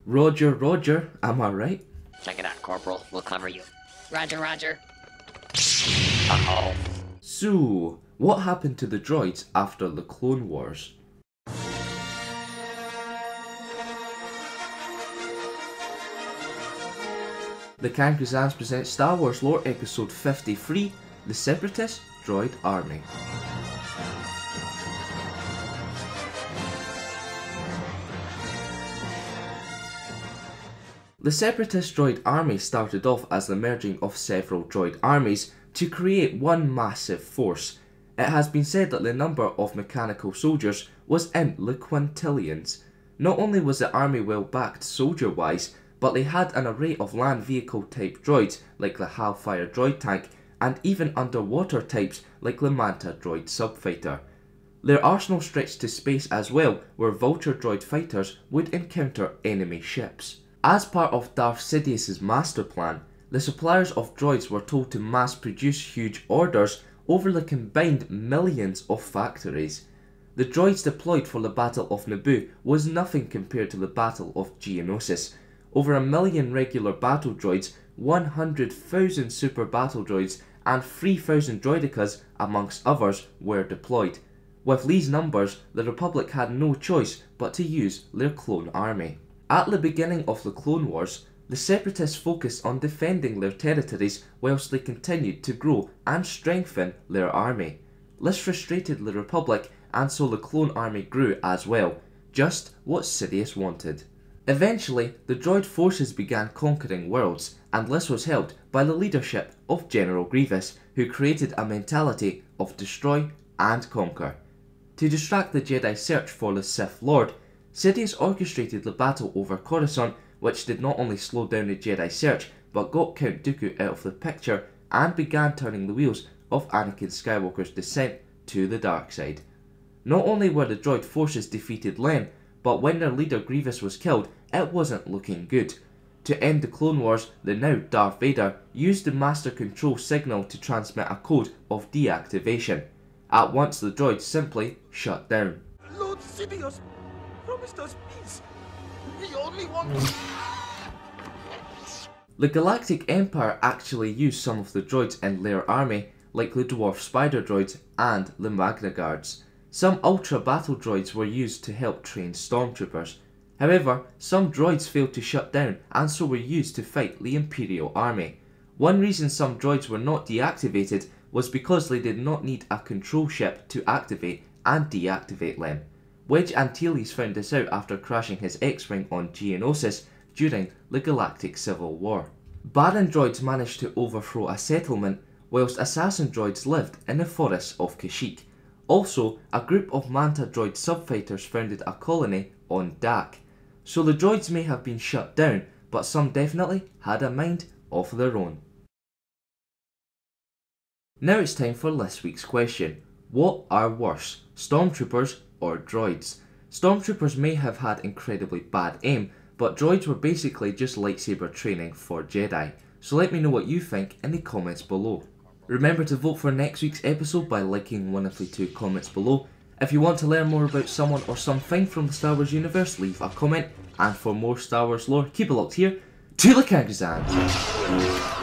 Roger, Roger, am I right? Check it out, Corporal. We'll cover you. Roger, Roger. Uh-oh. So, what happened to the droids after the Clone Wars? The Kangaroos present Star Wars Lore Episode 53, The Separatist Droid Army. The Separatist Droid Army started off as the merging of several droid armies to create one massive force. It has been said that the number of mechanical soldiers was in the quintillions. Not only was the army well backed soldier-wise, but they had an array of land vehicle type droids like the Hellfire droid tank, and even underwater types like the Manta droid subfighter. Their arsenal stretched to space as well, where Vulture droid fighters would encounter enemy ships. As part of Darth Sidious's master plan, the suppliers of droids were told to mass produce huge orders over the combined millions of factories. The droids deployed for the Battle of Naboo was nothing compared to the Battle of Geonosis. Over 1 million regular battle droids, 100,000 super battle droids and 3,000 droidicas, amongst others, were deployed. With these numbers, the Republic had no choice but to use their clone army. At the beginning of the Clone Wars, the Separatists focused on defending their territories whilst they continued to grow and strengthen their army. This frustrated the Republic, and so the clone army grew as well, just what Sidious wanted. Eventually, the droid forces began conquering worlds, and this was helped by the leadership of General Grievous, who created a mentality of destroy and conquer. To distract the Jedi search for the Sith Lord, Sidious orchestrated the battle over Coruscant, which did not only slow down the Jedi search, but got Count Dooku out of the picture and began turning the wheels of Anakin Skywalker's descent to the dark side. Not only were the droid forces defeated then, but when their leader Grievous was killed, it wasn't looking good. To end the Clone Wars, the now Darth Vader used the Master Control signal to transmit a code of deactivation. At once the droids simply shut down. Lord Sidious promised us peace. We only want... The Galactic Empire actually used some of the droids in their army, like the Dwarf Spider droids and the Magna Guards. Some Ultra Battle droids were used to help train stormtroopers. However, some droids failed to shut down and so were used to fight the Imperial Army. One reason some droids were not deactivated was because they did not need a control ship to activate and deactivate them. Wedge Antilles found this out after crashing his X-Wing on Geonosis during the Galactic Civil War. Baron droids managed to overthrow a settlement, whilst assassin droids lived in the forests of Kashyyyk. Also, a group of Manta droid subfighters founded a colony on Dak. So the droids may have been shut down, but some definitely had a mind of their own. Now it's time for this week's question. What are worse, stormtroopers or droids? Stormtroopers may have had incredibly bad aim, but droids were basically just lightsaber training for Jedi. So let me know what you think in the comments below. Remember to vote for next week's episode by liking one of the 2 comments below. If you want to learn more about someone or something from the Star Wars universe, leave a comment. And for more Star Wars lore, keep it locked here to the Kangaroos.